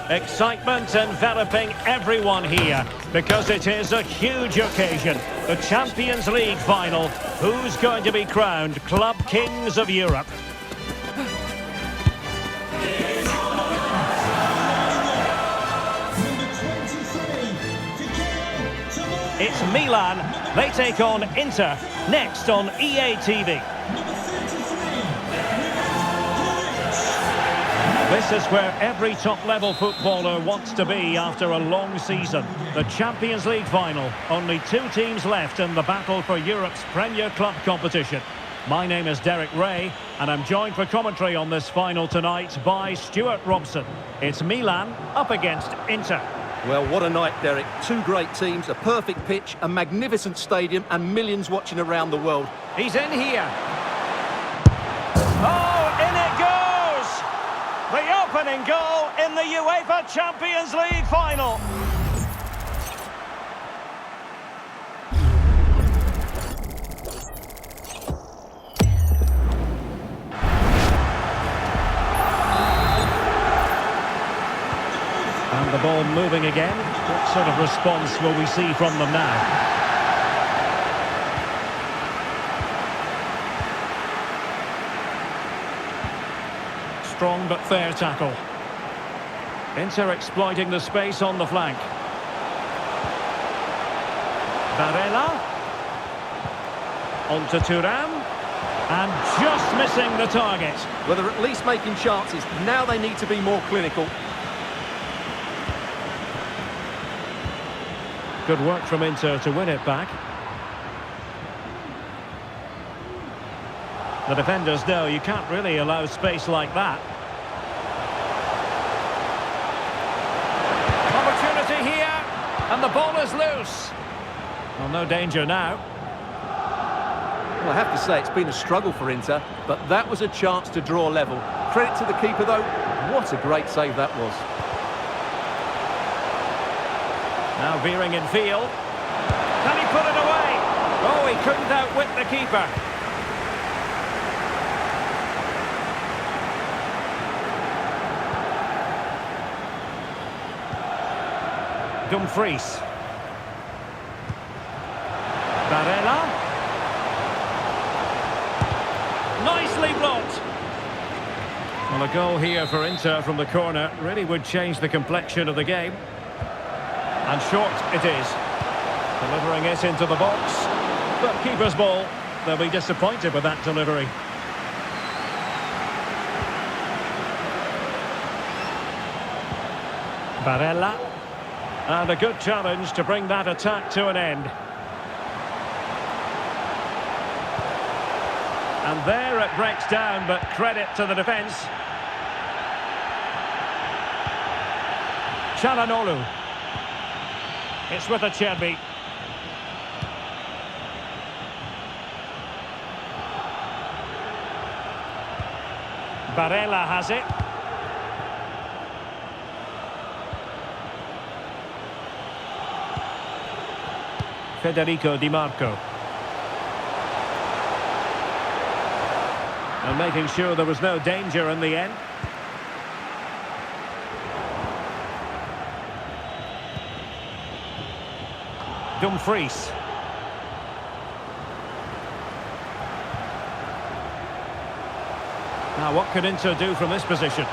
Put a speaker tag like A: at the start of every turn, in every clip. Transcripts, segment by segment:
A: Excitement enveloping everyone here because it is a huge occasion. The Champions League final. Who's going to be crowned Club Kings of Europe? It's Milan. They take on Inter next on EA TV. This is where every top-level footballer wants to be after a long season. The Champions League final. Only two teams left in the battle for Europe's Premier Club competition. My name is Derek Ray, and I'm joined for commentary on this final tonight by Stuart Robson. It's Milan up against Inter.
B: Well, what a night, Derek. Two great teams, a perfect pitch, a magnificent stadium, and millions watching around the world.
A: He's in here. Oh, in it goes! The opening goal in the UEFA Champions League final. And the ball moving again. What sort of response will we see from them now? Strong but fair tackle. Inter exploiting the space on the flank. Barella. On to Thuram. And just missing the target.
B: Well, they're at least making chances. Now they need to be more clinical.
A: Good work from Inter to win it back. The defenders know you can't really allow space like that. Opportunity here, and the ball is loose. Well, no danger now.
B: Well, I have to say, it's been a struggle for Inter, but that was a chance to draw level. Credit to the keeper, though. What a great save that was.
A: Now veering in field. Can he put it away? Oh, he couldn't outwit the keeper. Dumfries. Barella. Nicely blocked. Well, a goal here for Inter from the corner really would change the complexion of the game. And short it is. Delivering it into the box. But keeper's ball. They'll be disappointed with that delivery. Barella. And a good challenge to bring that attack to an end. And there it breaks down, but credit to the defence. Çalhanoğlu. It's with Acerbi. Barella has it. Federico Di Marco. And making sure there was no danger in the end. Dumfries. Now what can Inter do from this position?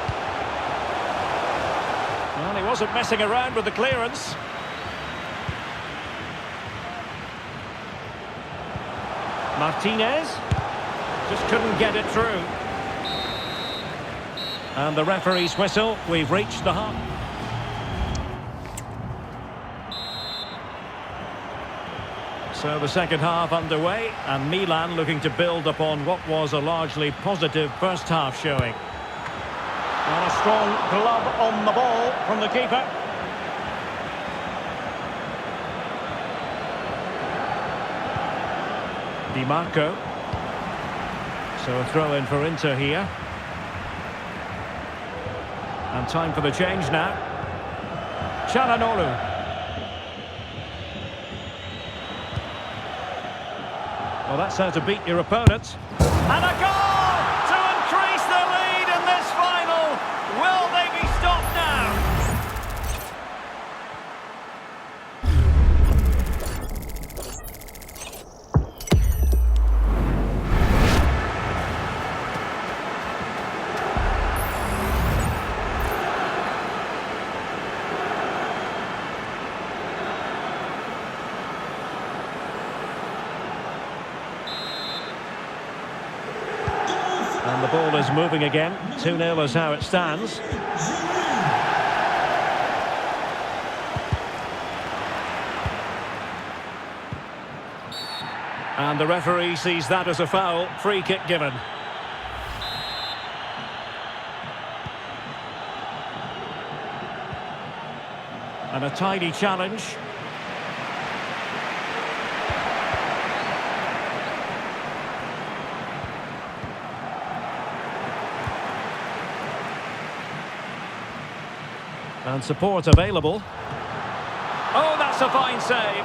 A: Well, he wasn't messing around with the clearance. Martinez just couldn't get it through. And the referee's whistle. We've reached the half. So the second half underway, and Milan looking to build upon what was a largely positive first half showing. And a strong glove on the ball from the keeper. Di Marco. So a throw in for Inter here. And time for the change now. Çalhanoğlu. Well, that's how to beat your opponent. And a goal to increase the lead in this final. Will they be stopped now? And the ball is moving again. 2-0 is how it stands. And the referee sees that as a foul. Free kick given. And a tidy challenge. And support available. Oh, that's a fine save.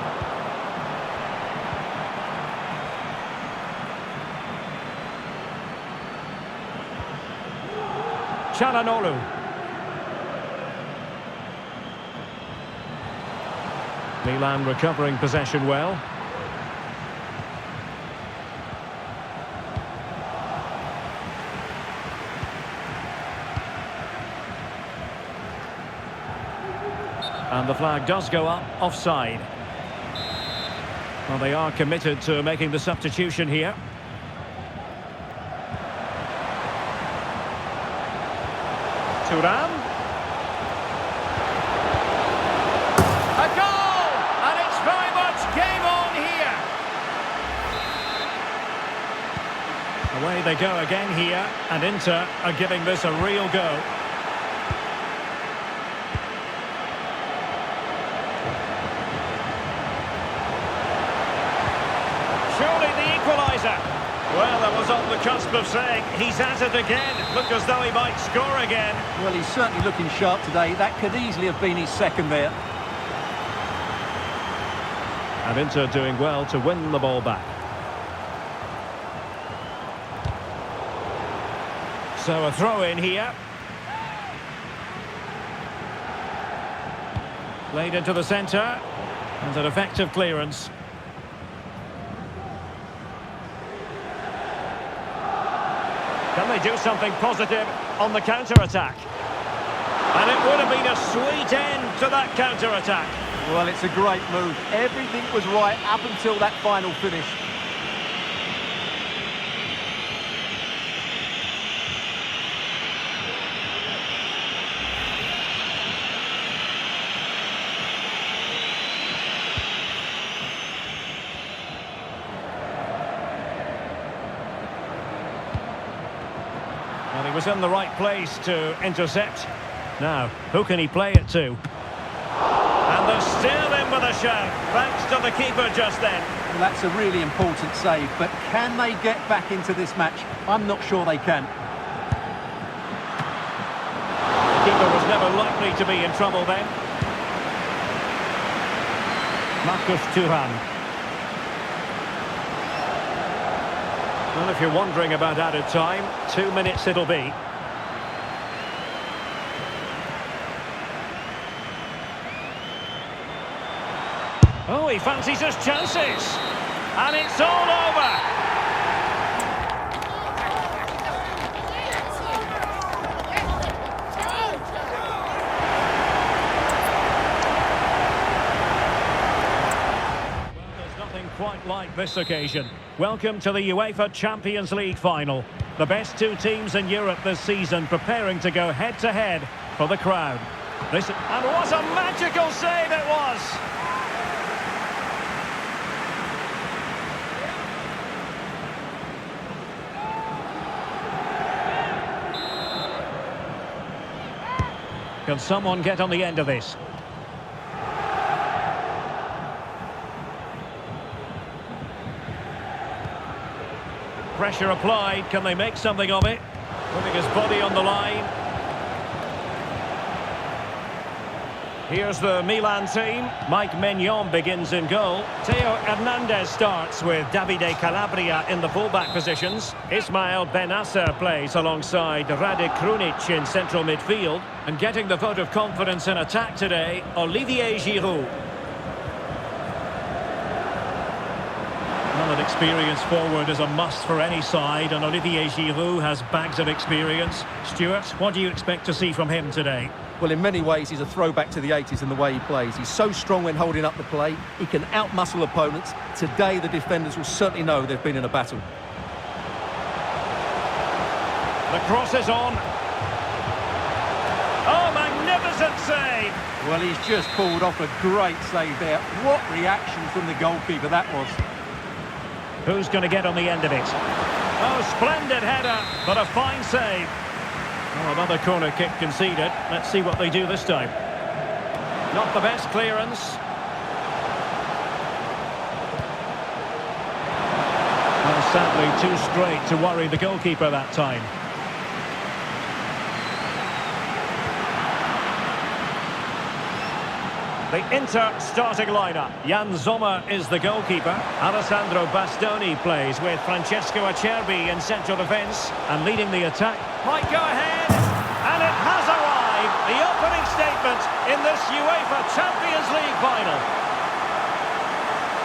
A: Çalhanoğlu. Milan recovering possession well. And the flag does go up, offside. Well, they are committed to making the substitution here. Thuram. A goal! And it's very much game on here. Away they go again here, and Inter are giving this a real go. Surely the equaliser. Well, I was on the cusp of saying he's at it again. Look as though he might score again.
B: Well, he's certainly looking sharp today. That could easily have been his second there.
A: And Inter doing well to win the ball back. So a throw in here. Played into the centre. And an effective clearance. Can they do something positive on the counter-attack? And it would have been a sweet end to that counter-attack.
B: Well, it's a great move. Everything was right up until that final finish.
A: Well, he was in the right place to intercept. Now, who can he play it to? And they're still in with a shout, thanks to the keeper just then.
B: Well, that's a really important save, but can they get back into this match? I'm not sure they can.
A: The keeper was never likely to be in trouble then. Marcus Thuram. Well, if you're wondering about added time, 2 minutes it'll be. Oh, he fancies his chances. And it's all over. Quite like this occasion. Welcome to the UEFA Champions League final. The best two teams in Europe this season preparing to go head-to-head for the crowd. And what a magical save it was! Can someone get on the end of this? Pressure applied, can they make something of it? Putting his body on the line. Here's the Milan team. Mike Maignan begins in goal. Theo Hernandez starts with Davide Calabria in the fullback positions. Ismail Benasser plays alongside Rade Krunic in central midfield. And getting the vote of confidence in attack today, Olivier Giroud. Well, an experienced forward is a must for any side, and Olivier Giroud has bags of experience. Stuart, what do you expect to see from him today?
B: Well, in many ways, he's a throwback to the 80s in the way he plays. He's so strong when holding up the play. He can outmuscle opponents. Today, the defenders will certainly know they've been in a battle.
A: The cross is on. Oh, magnificent save!
B: Well, he's just pulled off a great save there. What reaction from the goalkeeper that was.
A: Who's going to get on the end of it? Oh, splendid header, but a fine save. Oh, another corner kick conceded. Let's see what they do this time. Not the best clearance. Well, sadly, too straight to worry the goalkeeper that time. The Inter starting lineup. Jan Sommer is the goalkeeper. Alessandro Bastoni plays with Francesco Acerbi in central defence. And leading the attack. Might go ahead. And it has arrived. The opening statement in this UEFA Champions League final.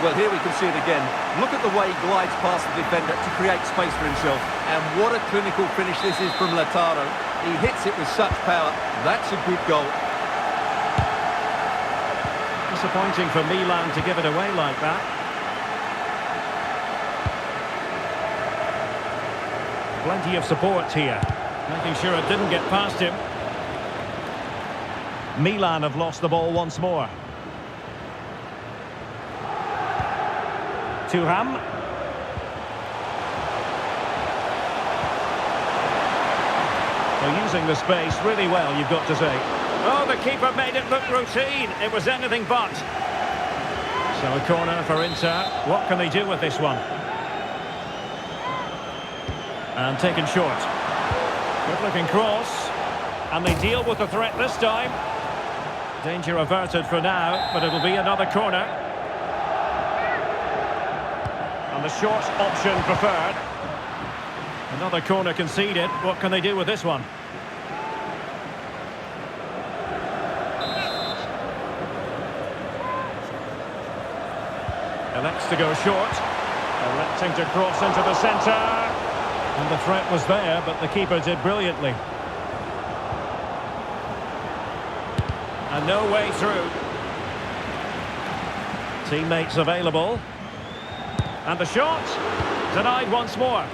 B: Well, here we can see it again. Look at the way he glides past the defender to create space for himself. And what a clinical finish this is from Lautaro. He hits it with such power. That's a good goal.
A: Disappointing for Milan to give it away like that. Plenty of support here. Making sure it didn't get past him. Milan have lost the ball once more. Thuram. They're using the space really well, you've got to say. Oh, the keeper made it look routine. It was anything but. So a corner for Inter. What can they do with this one? And taken short. Good-looking cross. And they deal with the threat this time. Danger averted for now, but it'll be another corner. And the short option preferred. Another corner conceded. What can they do with this one? Elects to go short, electing to cross into the centre, and the threat was there, but the keeper did brilliantly. And no way through. Teammates available, and the shot denied once more.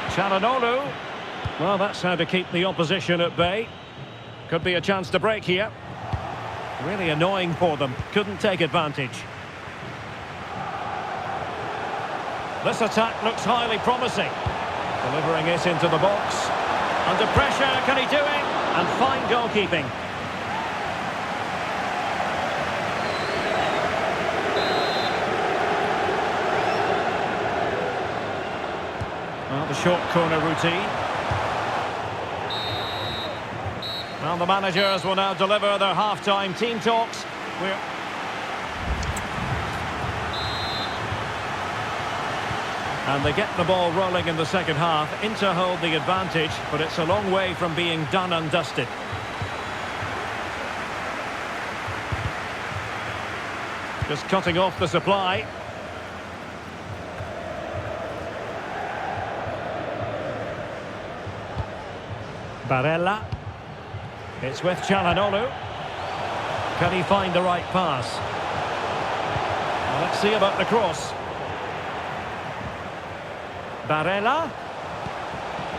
A: Çalhanoğlu, well, that's how to keep the opposition at bay. Could be a chance to break here. Really annoying for them. Couldn't take advantage. This attack looks highly promising. Delivering it into the box. Under pressure, can he do it? And fine goalkeeping. Well, the short corner routine. Well, the managers will now deliver their half-time team talks. And they get the ball rolling in the second half. Inter hold the advantage, but it's a long way from being done and dusted. Just cutting off the supply. Barella. It's with Çalhanoğlu. Can he find the right pass? Well, let's see about the cross. Barella.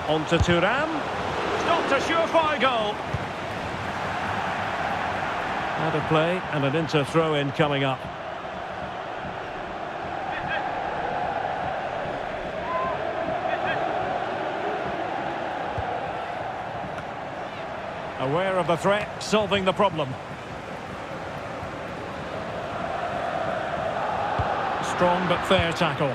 A: On to Thuram. It's not a surefire goal. Out of play and an Inter throw-in coming up. Aware of the threat, solving the problem. Strong but fair tackle.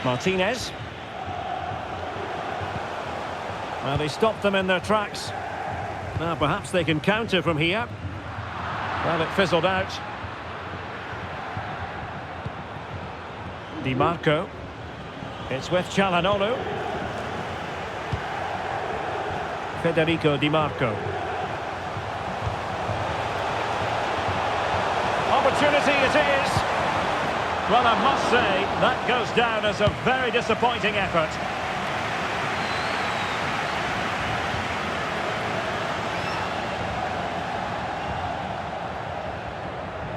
A: Martinez. Well, they stopped them in their tracks. Now perhaps they can counter from here. Well, it fizzled out. Di Marco. It's with Çalhanoğlu. Federico Di Marco. Opportunity it is. Well, I must say, that goes down as a very disappointing effort.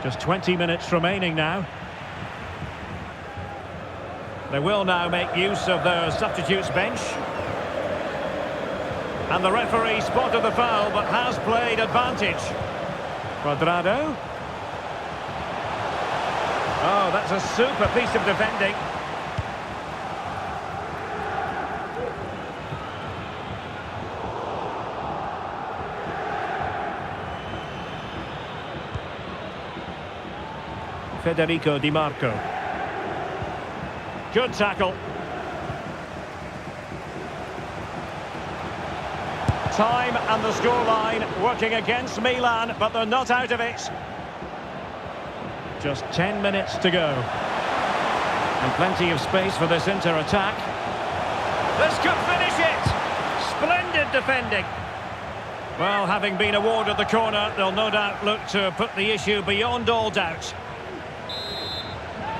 A: Just 20 minutes remaining now. They will now make use of their substitutes bench. And the referee spotted the foul but has played advantage. Cuadrado. Oh, that's a super piece of defending. Federico Di Marco. Good tackle. Time and the scoreline working against Milan, but they're not out of it. Just 10 minutes to go. And plenty of space for this Inter-attack. This could finish it! Splendid defending. Well, having been awarded the corner, they'll no doubt look to put the issue beyond all doubt.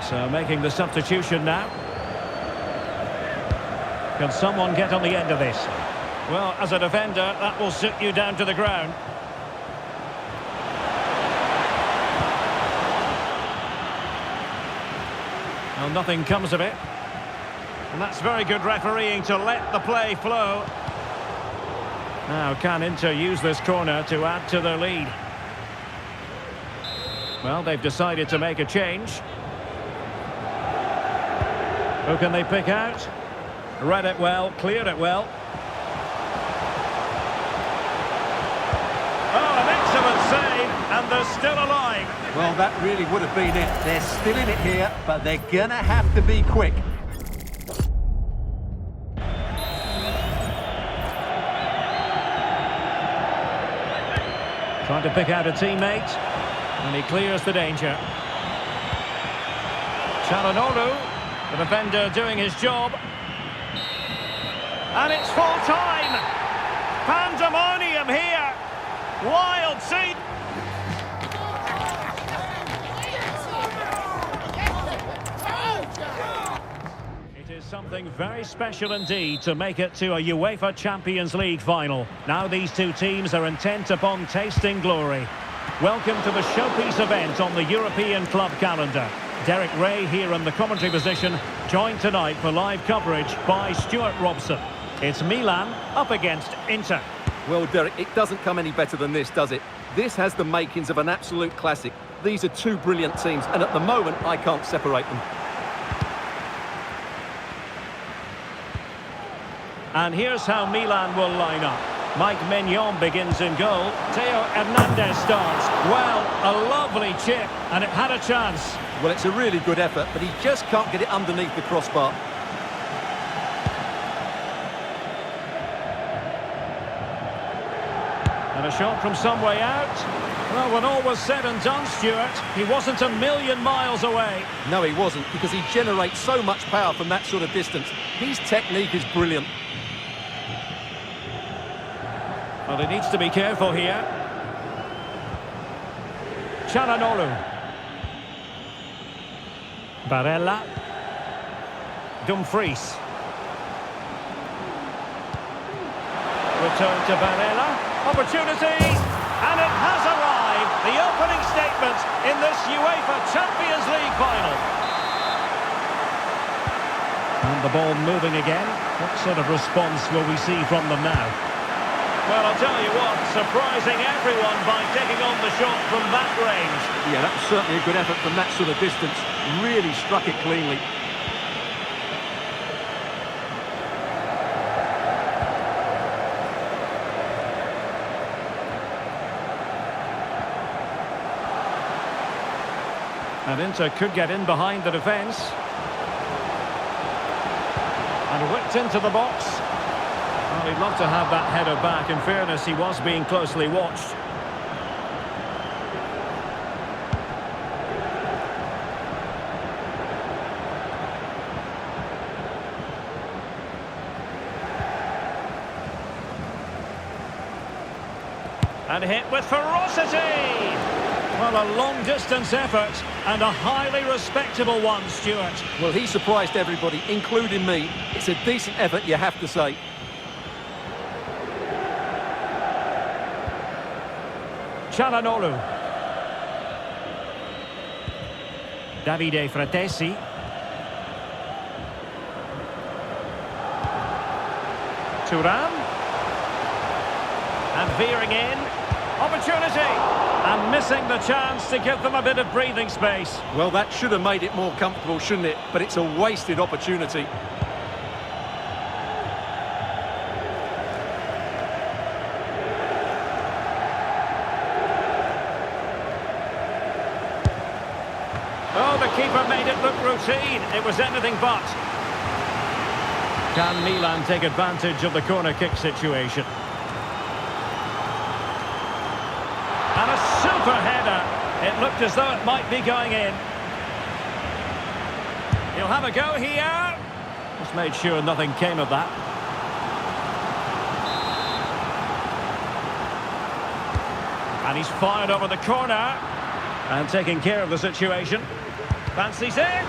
A: So making the substitution now. Can someone get on the end of this? Well, as a defender, that will sit you down to the ground. Well, nothing comes of it. And that's very good refereeing to let the play flow. Now, can Inter use this corner to add to their lead? Well, they've decided to make a change. Who can they pick out? Read it well, cleared it well. Oh, an excellent save, and they're still alive.
B: Well, that really would have been it. They're still in it here, but they're going to have to be quick.
A: Trying to pick out a teammate, and he clears the danger. Çalhanoğlu, the defender doing his job. And it's full time! Pandemonium here! Wild scene! It is something very special indeed to make it to a UEFA Champions League final. Now these two teams are intent upon tasting glory. Welcome to the showpiece event on the European club calendar. Derek Ray here in the commentary position, joined tonight for live coverage by Stuart Robson. It's Milan up against Inter.
B: Well, Derek, it doesn't come any better than this, does it? This has the makings of an absolute classic. These are two brilliant teams, and at the moment, I can't separate them.
A: And here's how Milan will line up. Mike Maignan begins in goal. Theo Hernandez starts. Well, a lovely chip, and it had a chance.
B: Well, it's a really good effort, but he just can't get it underneath the crossbar.
A: And a shot from some way out. Well, when all was said and done, Stuart, he wasn't a million miles away.
B: No, he wasn't, because he generates so much power from that sort of distance. His technique is brilliant.
A: Well, he needs to be careful here. Çalhanoğlu. Barella. Dumfries. Return to Barella. Opportunity. And it has arrived. The opening statement in this UEFA Champions League final. And the ball moving again. What sort of response will we see from them now? Well, I'll tell you what, surprising everyone by taking on the shot from that range.
B: Yeah, that was certainly a good effort from that sort of distance. Really struck it cleanly.
A: And Inter could get in behind the defence. And whipped into the box. Well, he'd love to have that header back. In fairness, he was being closely watched. And hit with ferocity! Well, a long-distance effort and a highly respectable one, Stuart.
B: Well, he surprised everybody, including me. It's a decent effort, you have to say.
A: Çalhanoğlu. Davide Fratesi. Thuram. And veering in. Opportunity. And missing the chance to give them a bit of breathing space.
B: Well, that should have made it more comfortable, shouldn't it? But it's a wasted opportunity.
A: Oh, the keeper made it look routine. It was anything but. Can Milan take advantage of the corner kick situation? And a super header. It looked as though it might be going in. He'll have a go here. Just made sure nothing came of that. And he's fired over the corner. And taking care of the situation. Fancies it.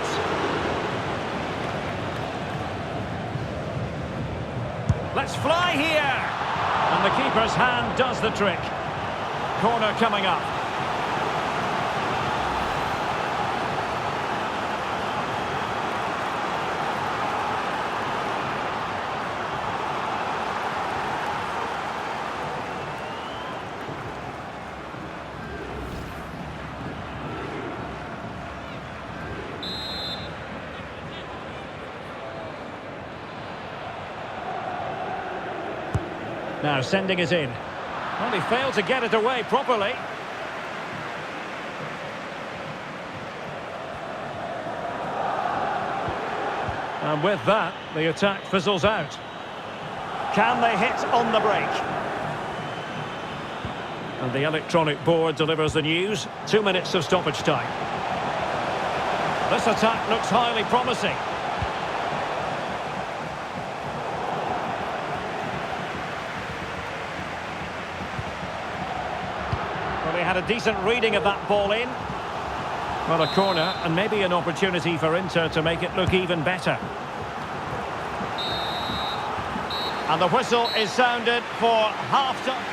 A: Let's fly here. And the keeper's hand does the trick. Corner coming up. Now sending it in. Well, he failed to get it away properly. And with that, the attack fizzles out. Can they hit on the break? And the electronic board delivers the news. 2 minutes of stoppage time. This attack looks highly promising. Well, he had a decent reading of that ball in. Well, a corner and maybe an opportunity for Inter to make it look even better. And the whistle is sounded for half-time.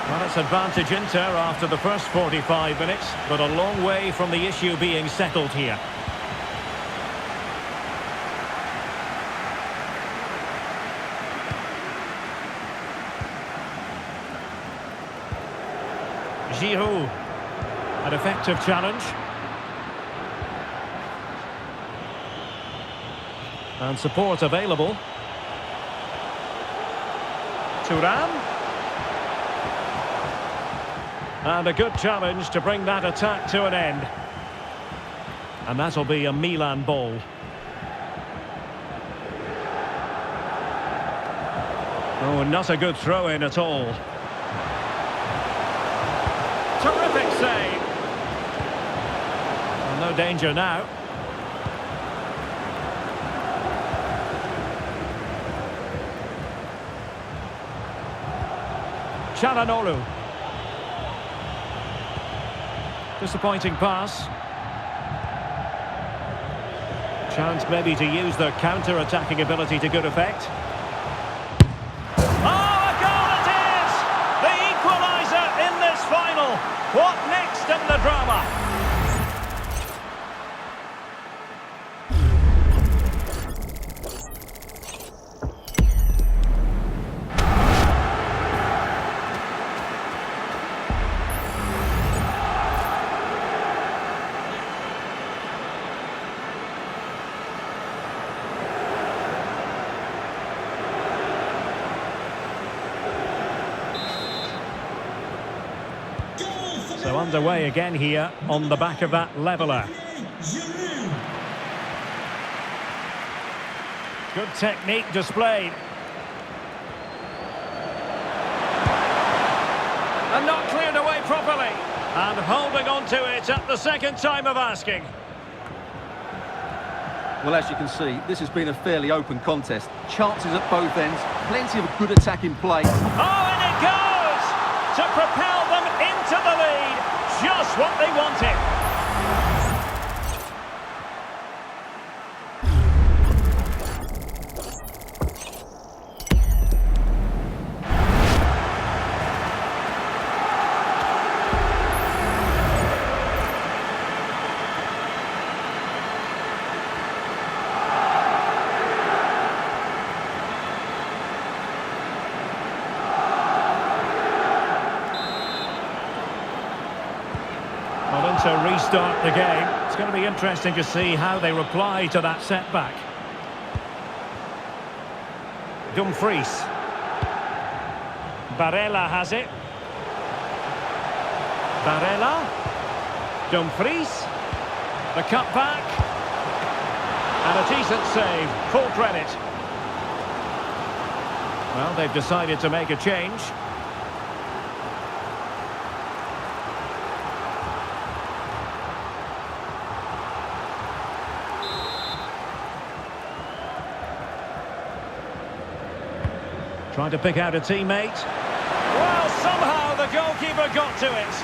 A: Well, it's advantage Inter after the first 45 minutes, but a long way from the issue being settled here. Giroud, an effective challenge. And support available. Thuram. And a good challenge to bring that attack to an end. And that'll be a Milan ball. Oh, not a good throw-in at all. Terrific save. Well, no danger now. Çalhanoğlu. Disappointing pass. Chance maybe to use their counter-attacking ability to good effect. Oh, a goal it is! The equaliser in this final. What next in the drama? So underway again here on the back of that leveller. Good technique displayed. And not cleared away properly. And holding on to it at the second time of asking.
B: Well, as you can see, this has been a fairly open contest. Chances at both ends, plenty of good attack in play.
A: Oh, and it goes! To propel them into the lead. Just what they wanted. to restart the game. It's going to be interesting to see how they reply to that setback. Dumfries. Barella has it. Barella. Dumfries. The cut back. And a decent save. Full credit. Well, they've decided to make a change. Trying to pick out a teammate. Well, somehow the goalkeeper got to it.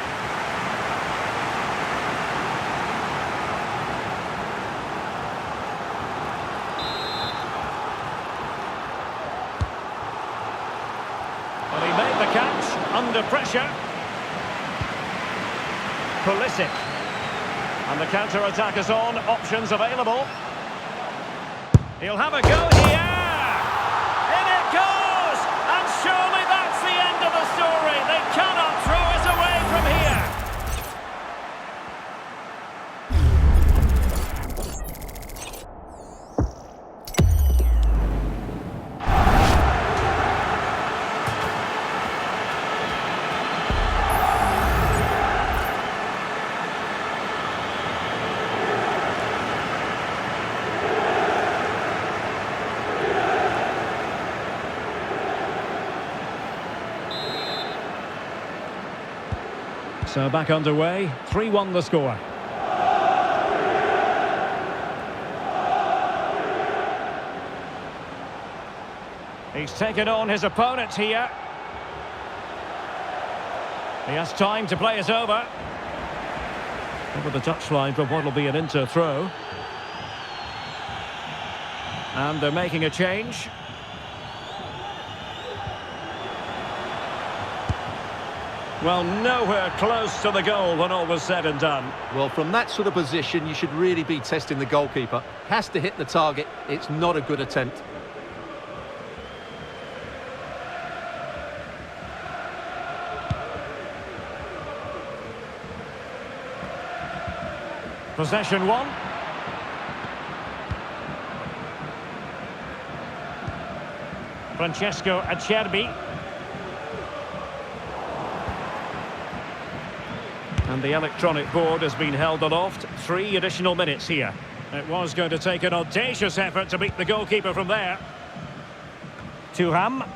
A: Well, he made the catch under pressure. Pulisic. And the counter-attack is on. Options available. He'll have a go here. Surely that's the end of the story. They cannot throw us away from here. So back underway, 3-1 the score. He's taken on his opponent here. He has time to play it over. Over the touchline for what will be an Inter throw. And they're making a change. Well, nowhere close to the goal when all was said and done.
B: Well, from that sort of position, you should really be testing the goalkeeper. Has to hit the target. It's not a good attempt.
A: Possession one. Francesco Acerbi. And the electronic board has been held aloft. 3 additional minutes here. It was going to take an audacious effort to beat the goalkeeper from there. Thuram.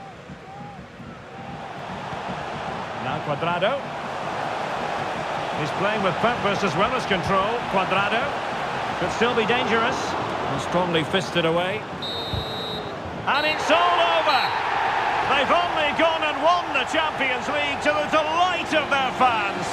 A: Now Cuadrado. He's playing with purpose as well as control. Cuadrado. Could still be dangerous. And strongly fisted away. And it's all over. They've only gone and won the Champions League to the delight of their fans.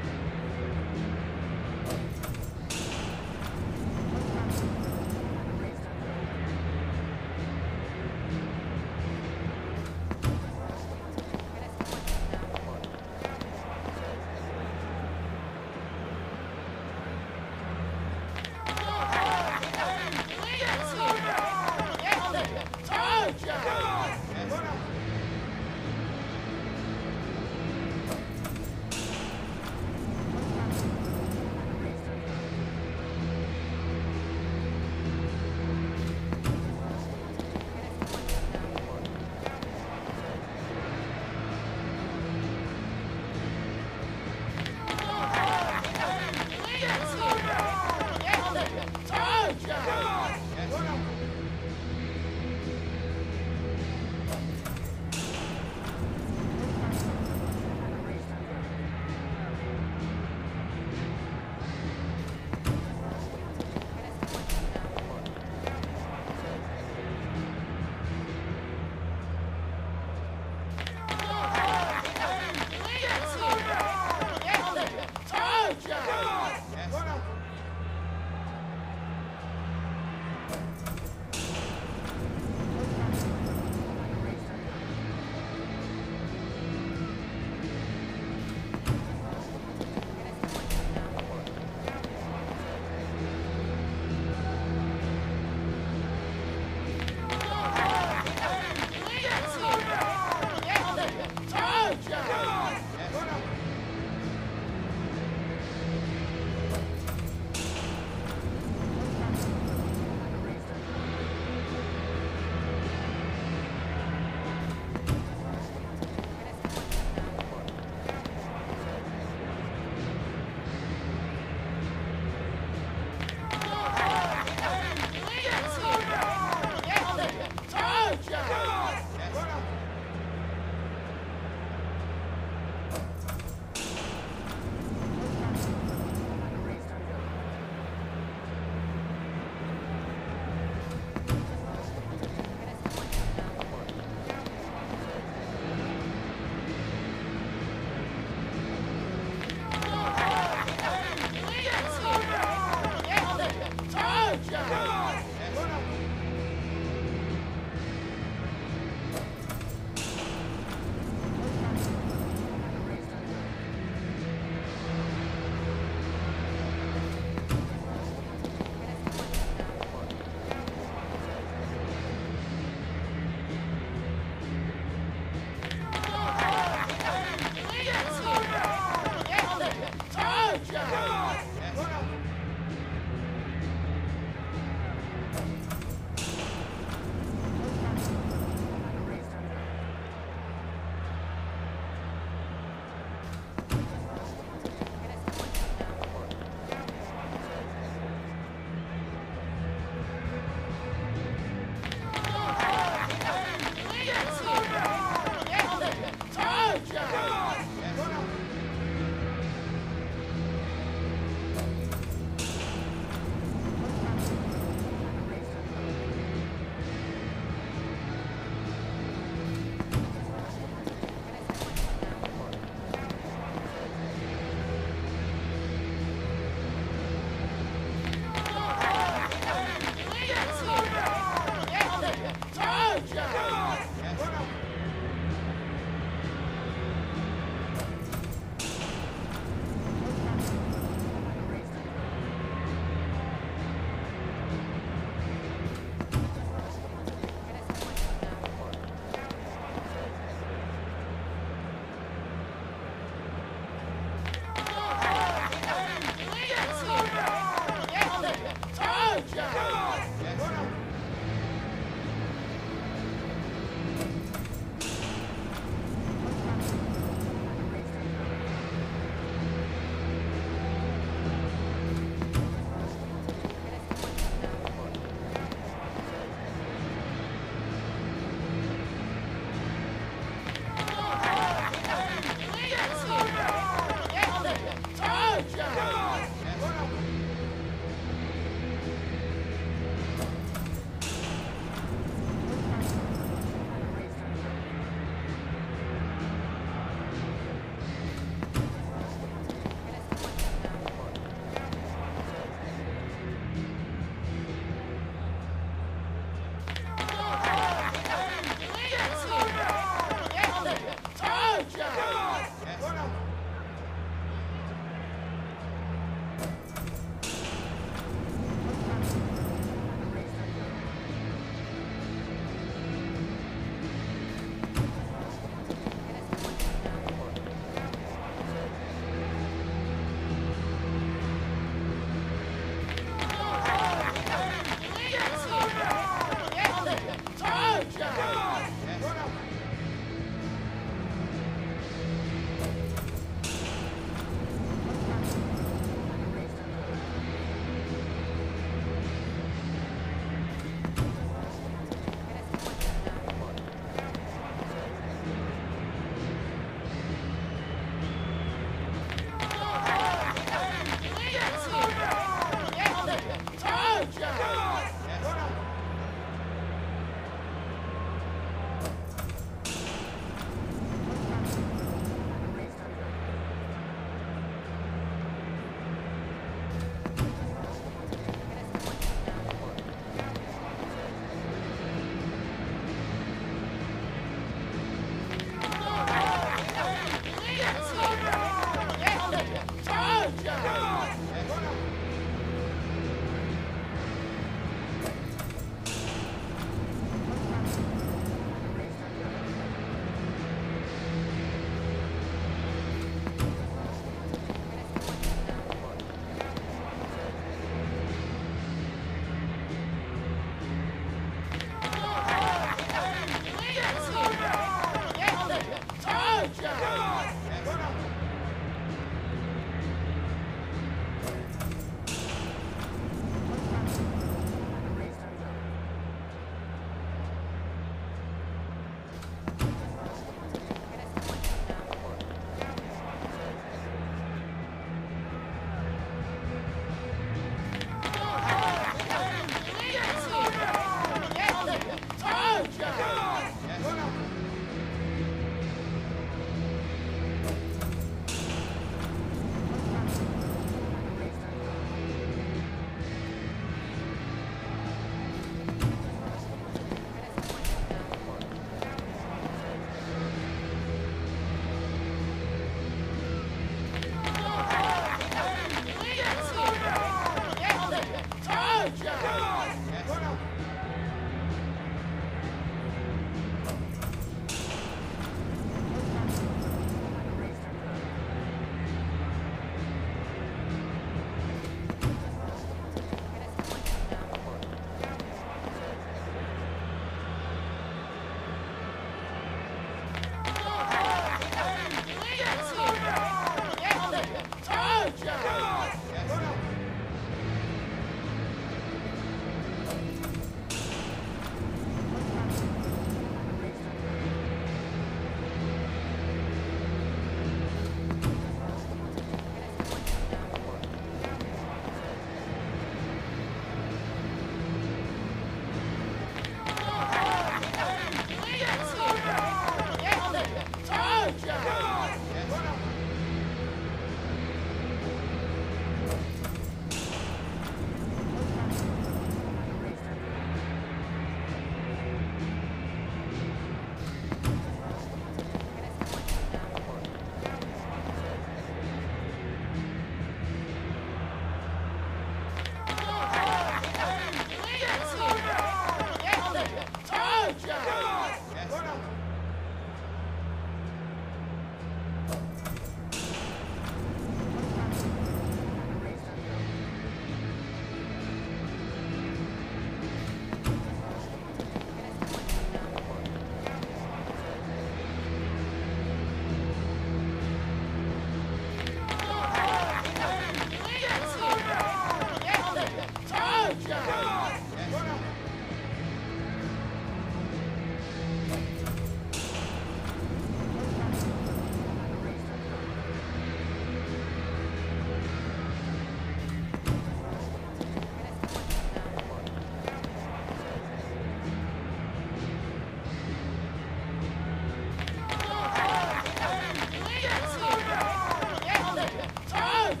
A: The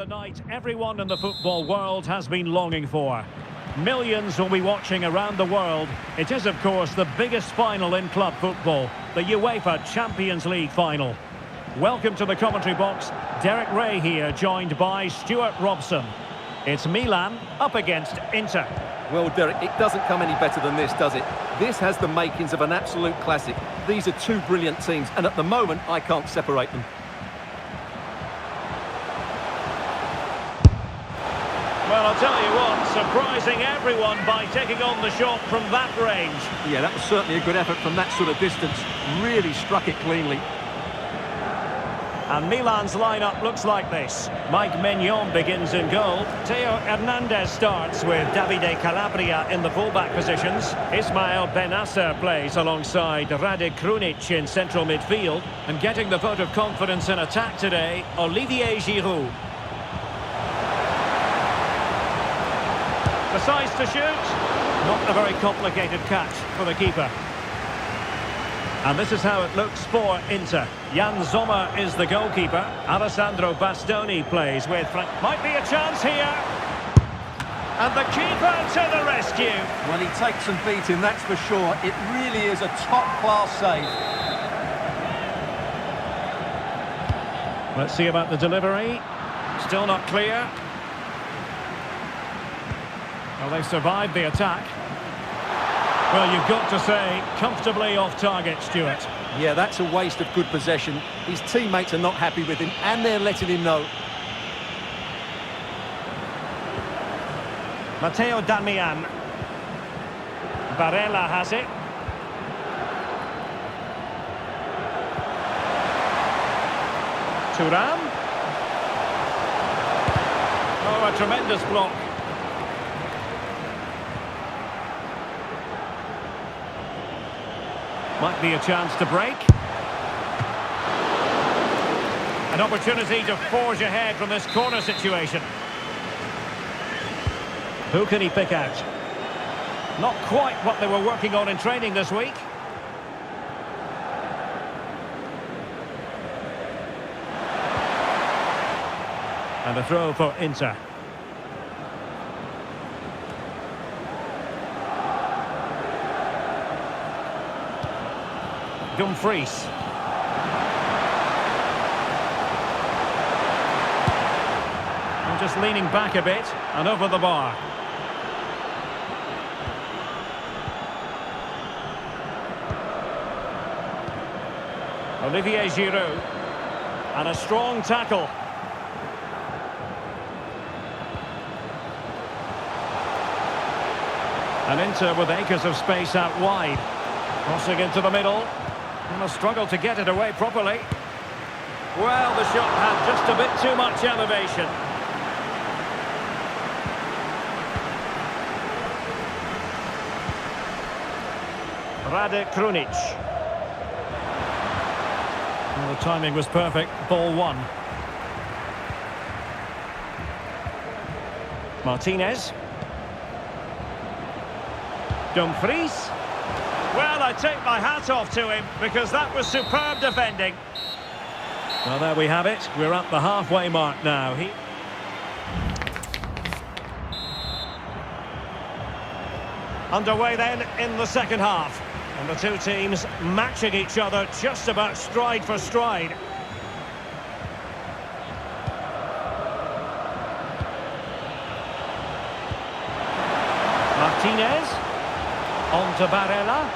A: night everyone in the football world has been longing for. Millions will be watching around the world. It is, of course, the biggest final in club football, the UEFA Champions League final. Welcome to the commentary box. Derek Ray here, joined by Stuart Robson. It's Milan up against Inter.
B: Well, Derek, it doesn't come any better than this, does it? This has the makings of an absolute classic. These are two brilliant teams, and at the moment, I can't separate them.
A: Well, I'll tell you what, surprising everyone by taking on the shot from that range.
B: Yeah, that was certainly a good effort from that sort of distance. Really struck it cleanly.
A: And Milan's lineup looks like this. Mike Maignan begins in goal. Theo Hernandez starts with Davide Calabria in the fullback positions. Ismail Benasser plays alongside Rade Krunic in central midfield. And getting the vote of confidence in attack today, Olivier Giroud. Decides to shoot. Not a very complicated catch for the keeper. And this is how it looks for Inter. Jan Sommer is the goalkeeper. Alessandro Bastoni plays with Frank. Might be a chance here. And the keeper to the rescue.
B: Well, he takes some beating, that's for sure. It really is a top-class save.
A: Let's see about the delivery. Still not clear. Well, they survived the attack. Well, you've got to say, comfortably off target, Stuart.
B: Yeah, that's a waste of good possession. His teammates are not happy with him, and they're letting him know.
A: Matteo Darmian. Barella has it. Thuram. Oh, a tremendous block. Might be a chance to break. An opportunity to forge ahead from this corner situation. Who can he pick out? Not quite what they were working on in training this week. And a throw for Inter. Dumfries. And just leaning back a bit and over the bar. Olivier Giroud. And a strong tackle. And Inter with acres of space out wide. Crossing into the middle. And a struggle to get it away properly. Well, the shot had just a bit too much elevation. Rade Krunic. Well, the timing was perfect. Ball one. Martinez. Dumfries. Well, I take my hat off to him because that was superb defending. Well, there we have it. We're at the halfway mark now. Underway then in the second half. And the two teams matching each other just about stride for stride. Martinez. On to Barella.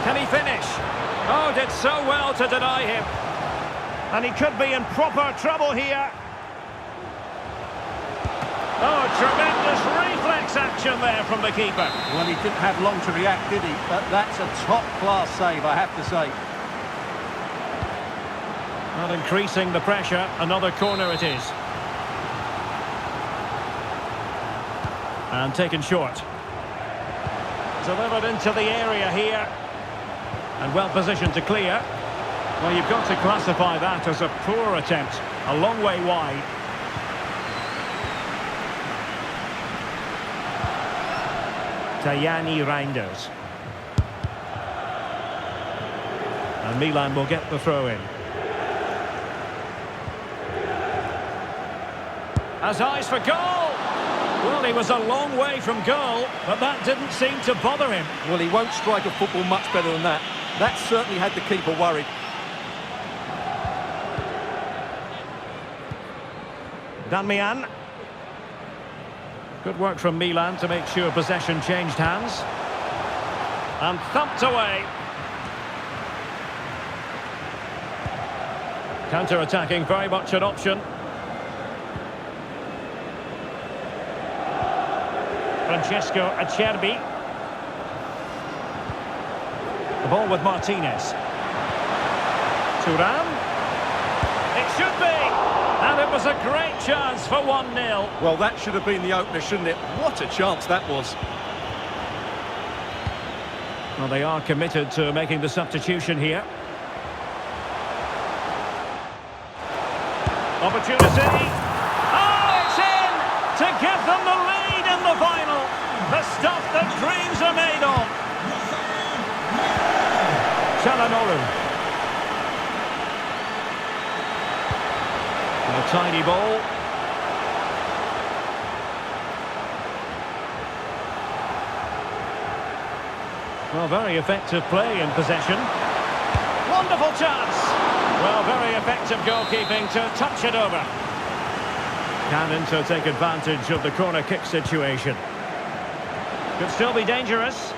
A: Can he finish? Oh, did so well to deny him. And he could be in proper trouble here. Oh, tremendous reflex action there from the keeper.
B: Well, he didn't have long to react, did he? But that's a top-class save, I have to say.
A: Not increasing the pressure. Another corner it is. And taken short. Delivered into the area here. And well positioned to clear. Well, you've got to classify that as a poor attempt. A long way wide. Tajani Reinders. And Milan will get the throw in. Has eyes for goal. Well, he was a long way from goal, but that didn't seem to bother him.
B: Well, he won't strike a football much better than that. That certainly had the keeper worried.
A: Danmian. Good work from Milan to make sure possession changed hands. And thumped away. Counter-attacking, very much an option. Francesco Acerbi. The ball with Martinez. Thuram. It should be. And it was a great chance for 1-0.
B: Well, that should have been the opener, shouldn't it? What a chance that was.
A: Well, they are committed to making the substitution here. Opportunity. Oh, it's in to give them the lead in the final. The stuff that dreams are made of. Çalhanoğlu. A tiny ball. Well, very effective play in possession. Wonderful chance. Well, very effective goalkeeping to touch it over. Cannon to take advantage of the corner kick situation. Could still be dangerous.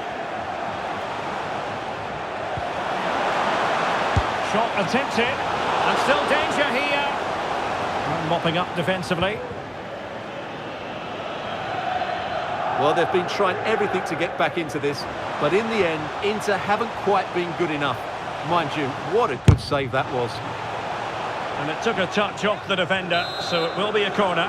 A: Shot attempted. And still danger here. Mopping up defensively.
B: Well, they've been trying everything to get back into this, but in the end, Inter haven't quite been good enough. Mind you, what a good save that was.
A: And it took a touch off the defender, so it will be a corner.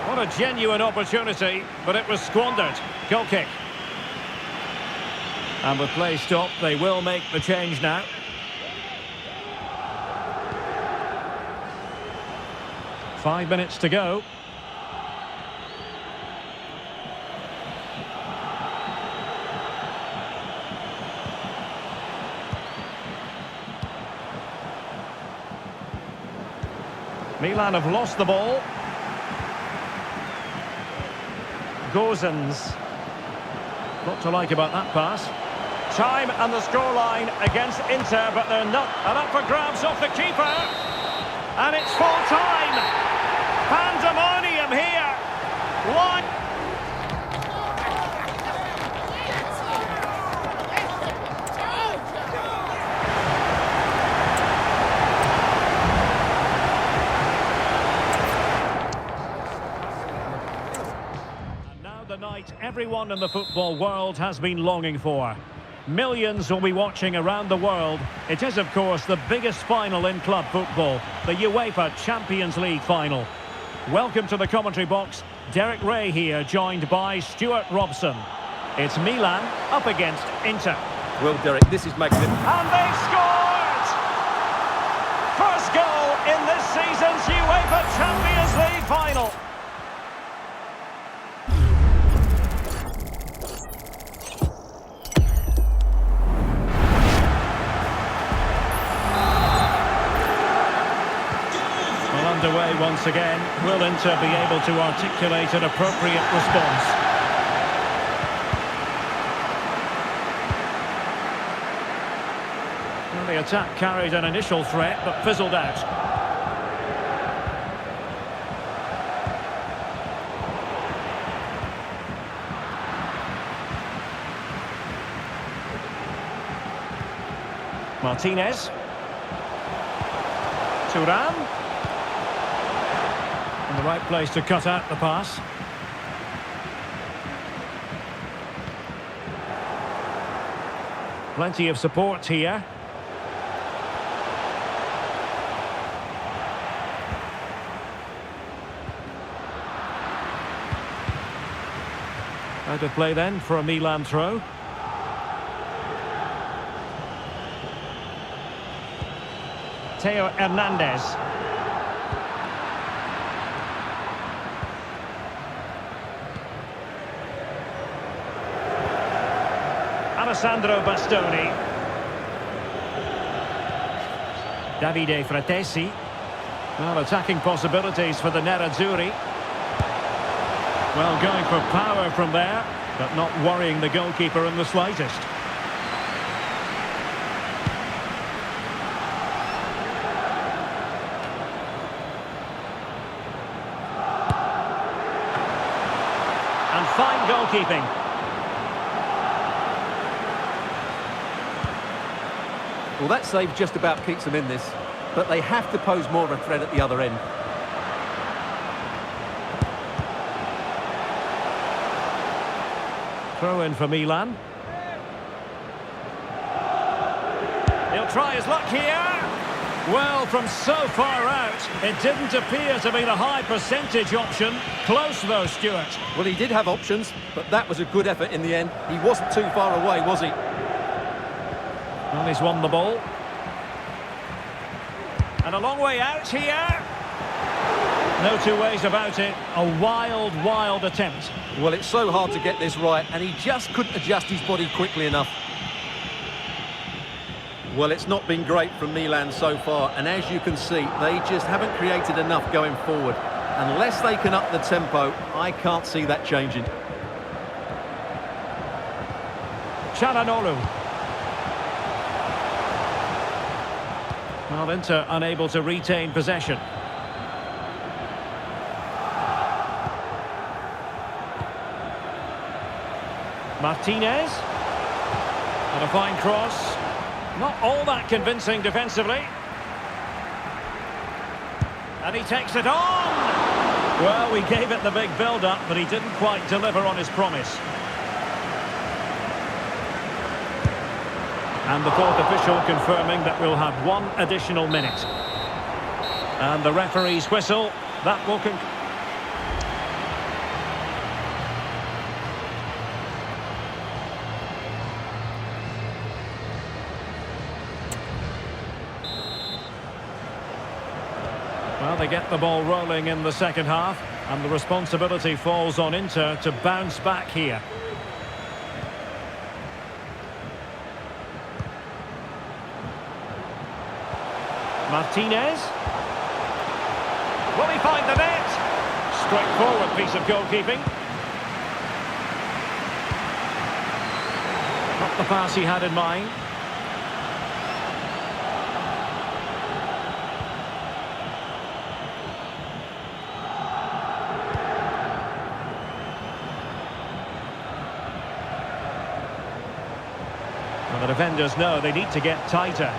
A: What a genuine opportunity, but it was squandered. Goal kick. And with play stopped, they will make the change now. Five minutes to go. Milan have lost the ball. Gozens. Lot to like about that pass. Time and the scoreline against Inter, but they're not. And up for grabs off the keeper. And it's full time. Pandemonium here. One. And now the night everyone in the football world has been longing for. Millions will be watching around the world. It is, of course, the biggest final in club football, the UEFA Champions League final. Welcome to the commentary box. Derek Ray here, joined by Stuart Robson. It's Milan up against Inter.
B: Well, Derek, this is magnificent.
A: And they've scored! First goal in this season's UEFA Champions League final. Underway once again. Will Inter be able to articulate an appropriate response? Well, the attack carried an initial threat but fizzled out. Martinez. Thuram. In the right place to cut out the pass. Plenty of support here. Out of play then for a Milan throw. Theo Hernandez. Alessandro Bastoni. Davide Fratesi. Well, attacking possibilities for the Nerazzurri. Well, going for power from there, but not worrying the goalkeeper in the slightest. And fine goalkeeping.
B: Well, that save just about keeps them in this, but they have to pose more of a threat at the other end.
A: Throw in for Milan. He'll try his luck here. Well, from so far out, it didn't appear to be the high percentage option. Close though, Stuart.
B: Well, he did have options, but that was a good effort in the end. He wasn't too far away, was he?
A: Well, he's won the ball. And a long way out here. No two ways about it. A wild, wild attempt.
B: Well, it's so hard to get this right, and he just couldn't adjust his body quickly enough. Well, it's not been great from Milan so far, and as you can see, they just haven't created enough going forward. Unless they can up the tempo, I can't see that changing.
A: Çalhanoğlu. Well, Inter unable to retain possession. Martinez. And a fine cross. Not all that convincing defensively. And he takes it on! Well, we gave it the big build-up, but he didn't quite deliver on his promise. And the fourth official confirming that we'll have one additional minute. And the referee's whistle, that will conclude. Well, they get the ball rolling in the second half, and the responsibility falls on Inter to bounce back here. Martinez. Will he find the net? Straightforward piece of goalkeeping. Not the pass he had in mind. Well, the defenders know they need to get tighter.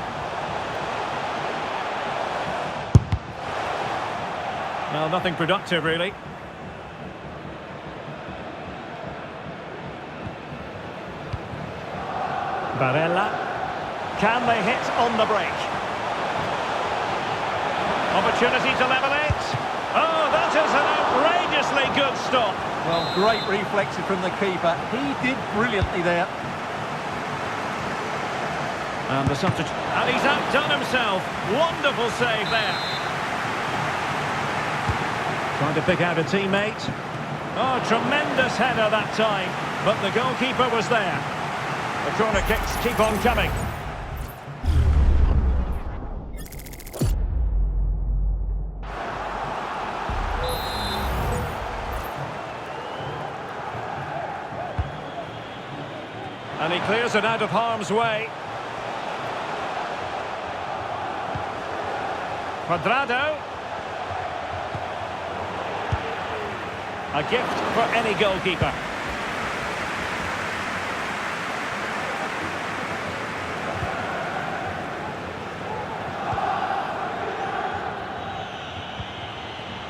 A: Well, nothing productive, really. Barella. Can they hit on the break? Opportunity to level it. Oh, that is an outrageously good stop.
B: Well, great reflexes from the keeper. He did brilliantly there.
A: And the substitute. And he's outdone himself. Wonderful save there. Trying to pick out a teammate. Oh, tremendous header that time. But the goalkeeper was there. The corner kicks keep on coming. And he clears it out of harm's way. Cuadrado. A gift for any goalkeeper.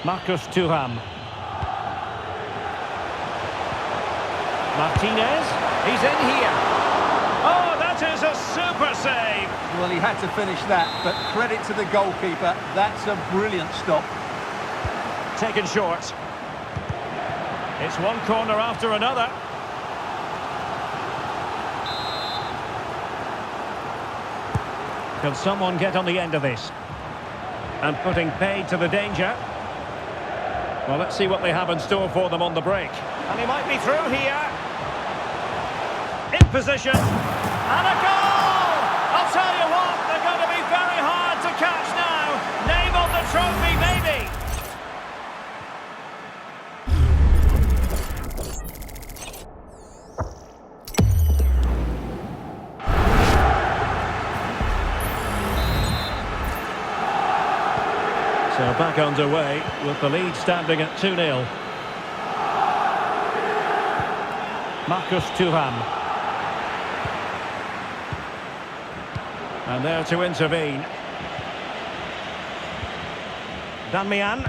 A: Marcus Thuram. Martinez. He's in here. Oh, that is a super save.
B: Well, he had to finish that, but credit to the goalkeeper. That's a brilliant stop.
A: Taken short. It's one corner after another. Can someone get on the end of this? And putting paid to the danger. Well, let's see what they have in store for them on the break. And he might be through here. In position. And a goal! I'll tell you what, they're going to be very hard to catch now. Name on the trophy, maybe. So back underway with the lead standing at 2-0. Marcus Thuram. And there to intervene. Danmian.